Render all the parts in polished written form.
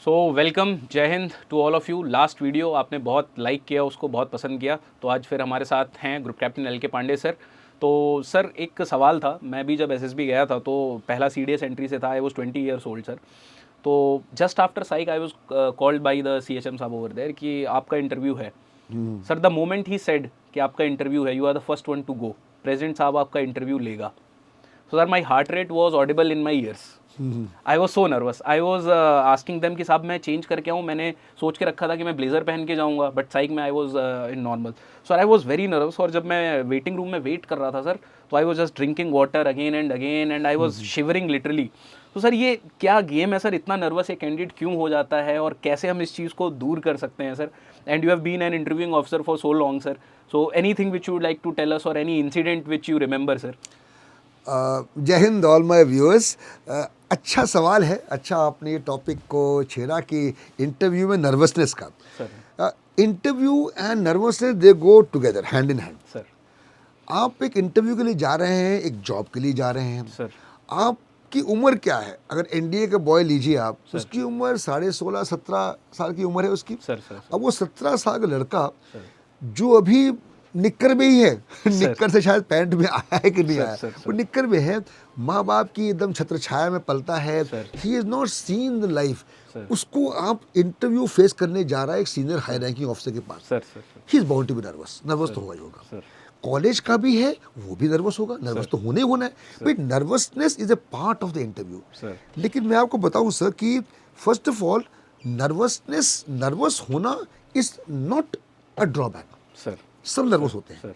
So welcome, Jai Hind to all of you. Last video आपने बहुत like किया, उसको बहुत पसंद किया, तो आज फिर हमारे साथ हैं ग्रुप कैप्टन एल के पांडे सर। तो सर एक सवाल था, मैं भी जब एसएसबी गया था तो पहला सीडीएस एंट्री से था। I was 20 years old sir. तो just after psych I was called by the CHM साहब ओवर देयर कि आपका इंटरव्यू है। Sir the moment he said कि आपका इंटरव्यू है, you are the first one to go, president साहब आपका इंटरव्यू लेगा। So sir, my heart rate was audible in my ears. I was so nervous. I was asking them कि साहब मैं change करके आऊँ, मैंने सोच के रखा था कि मैं ब्लेजर पहन के जाऊँगा, बट साइक में I was in normal. So I was very nervous. और जब मैं वेटिंग रूम में वेट कर रहा था सर, तो I was just drinking water again and I was shivering literally. तो सर ये क्या गेम है सर, इतना नर्वस एक कैंडिडेट क्यों हो जाता है और कैसे हम इस चीज़ को दूर कर सकते हैं sir? And you have been an interviewing officer for so long sir, so anything which you would like to tell us और any incident which you remember sir? Jai Hind all my viewers. अच्छा सवाल है, अच्छा आपने ये टॉपिक को छेड़ा कि इंटरव्यू में नर्वसनेस का। Interview and nervousness they go together, hand in hand. Sir आप एक इंटरव्यू के लिए जा रहे हैं, एक जॉब के लिए जा रहे हैं। सर आपकी उम्र क्या है? अगर एनडीए का बॉय लीजिए आप, उसकी उम्र 16.5-17 साल की उम्र है उसकी। सर अब वो 17 साल का लड़का सर जो अभी निक्कर में ही है निक्कर से शायद पैंट में आया है कि नहीं आया, वो निक्कर में है, माँ बाप की एकदम छत्र छाया में पलता है, he is not seen the life. उसको आप इंटरव्यू फेस करने जा रहा है एक सीनियर हाई रैंकिंग ऑफिसर के पास, he is bound to be nervous. Nervous तो होगा ही होगा। कॉलेज का भी है, वो भी नर्वस होगा, नर्वस तो होने ही होना है। But nervousness is a part of the interview. लेकिन मैं आपको बताऊं सर कि फर्स्ट ऑफ ऑल नर्वस होना is not a drawback. Sir सब नर्वस होते हैं,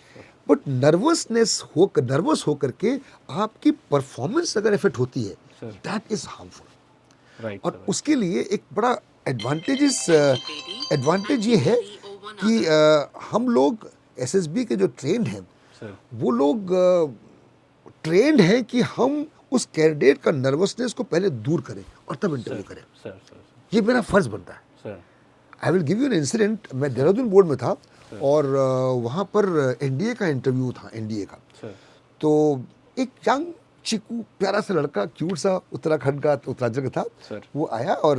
बट नर्वस होकर के आपकी परफॉर्मेंस अगर इफेक्ट होती है, दैट इज हार्मफुल। और उसके लिए एक बड़ा एडवांटेज ये है कि हम लोग एसएसबी के जो ट्रेंड हैं, वो लोग ट्रेंड हैं कि हम उस कैंडिडेट का नर्वसनेस को पहले दूर करें और तब इंटरव्यू करें। ये मेरा फर्ज बनता है। I will give you an incident. मैं देहरादून बोर्ड में था और वहाँ पर एनडीए का इंटरव्यू था, एनडीए का। तो एक यंग चिकू प्यारा सा लड़का, क्यूट सा, उत्तराखंड का, उत्तरांचल का था। वो आया और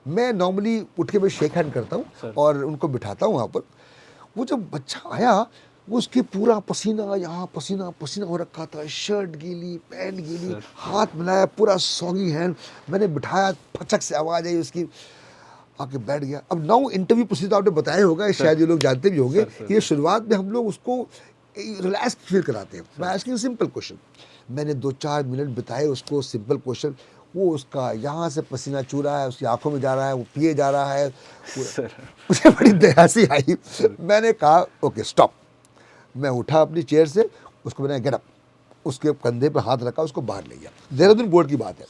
मैं नॉर्मली उठ के मैं शेक हैंड करता हूँ और उनको बिठाता हूँ वहाँ पर। वो जब बच्चा आया, वो उसके पूरा पसीना, यहाँ पसीना पसीना हो रखा था, शर्ट गीली, पैंट गीली, हाथ मिलाया, पूरा सॉगी हैंड। मैंने बिठाया, फचक से आवाज़ आई उसकी, आके बैठ गया। अब नाउ इंटरव्यू प्रोसीजर आपने बताया होगा, शायद ये लोग जानते भी होंगे। ये शुरुआत में हम लोग उसको रिलैक्स फील कराते हैं बाय आस्किंग सिंपल क्वेश्चन। मैंने 2-4 मिनट बिताए उसको सिंपल क्वेश्चन। वो उसका यहाँ से पसीना चू रहा है, उसकी आंखों में जा रहा है, वो पिए जा रहा है। मुझे बड़ी दया सी आई। मैंने कहा ओके स्टॉप। मैं उठा अपनी चेयर से, उसको मैंने गेट अप, उसके कंधे पे हाथ रखा, उसको बाहर ले गया। देहरादून बोर्ड की बात है।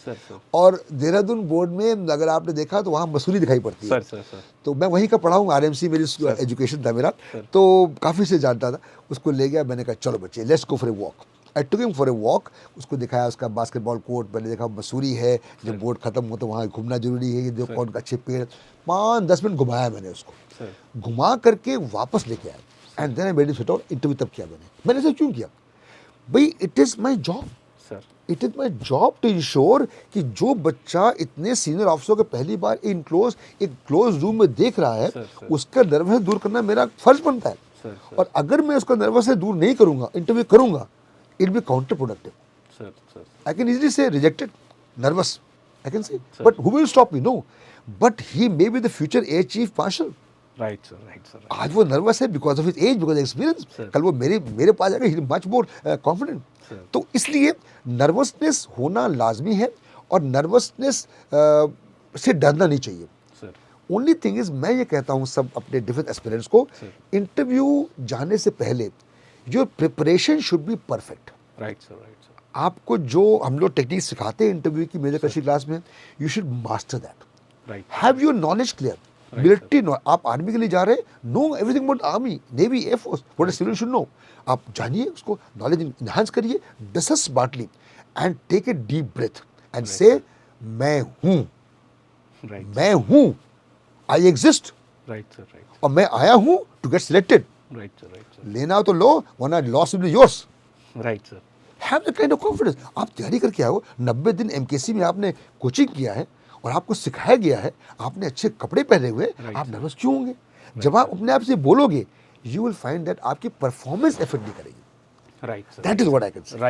और देहरादून बोर्ड में अगर आपने देखा तो वहाँ मसूरी दिखाई पड़ती है। तो मैं वहीं का पढ़ा हूँ, आरएमसी मेरी एजुकेशन था मेरा, तो काफ़ी से जानता था। उसको ले गया, मैंने कहा चलो बच्चे let's go for a walk. I took him for a walk. उसको दिखाया उसका बास्केटबॉल कोर्ट, मैंने देखा मसूरी है, जब बोर्ड खत्म हो तो वहाँ घूमना जरूरी है, ये देखो कौन अच्छे पेड़। 5-10 मिनट घुमाया मैंने उसको, घुमा करके वापस लेके आया। And then I made him sit down. Interview तब किया मैंने ऐसा क्यों किया भाई? It is my job, it is my job to ensure कि जो बच्चा इतने सीनियर ऑफिसर को पहली बार एक क्लोज रूम में देख रहा है, उसका नर्वस दूर करना मेरा फर्ज बनता है। और अगर मैं उसका नर्वस दूर नहीं करूंगा, इंटरव्यू करूंगा, it be counter productive. I can easily say rejected, nervous I can say, but who will stop me? No, but he may be the future air chief marshal. Right sir. आज वो nervous है because of his age, because experience. कल वो मेरे पास आएगा, ही much more confident. तो इसलिए nervousness होना लाजमी है और नर्वसनेस से डरना नहीं चाहिए। ओनली थिंग इज, मैं ये कहता हूँ सब अपने डिफरेंट एस्पिरेंट्स को, इंटरव्यू जाने से पहले your preparation should be perfect. Right sir. आपको जो हम लोग टेक्निक सिखाते हैं इंटरव्यू की मेजर कशी क्लास में, you should master that. Have your knowledge clear. Military, आप आर्मी के लिए जा रहे हैं, know everything about army, navy, air force, what a civilian should know. आप जानिए, उसको नॉलेज इनहांस करिए, discuss smartly and take a deep breath and say मैं हूं, मैं हूं, आई एग्जिस्ट, और मैं आया हूं टू गेट सिलेक्टेड। लेना हो तो लो, वरना loss will be yours. Have the kind of confidence. आप तैयारी करके आओ, 90 दिन एमकेसी में आपने कोचिंग किया है, और आपको सिखाया गया है, आपने अच्छे कपड़े पहने हुए, आप नर्वस क्यों होंगे? जब आप अपने आप से बोलोगे, यू विल फाइंड दैट आपकी परफॉर्मेंस इफेक्ट नहीं करेगी। Right sir, that is what I can से।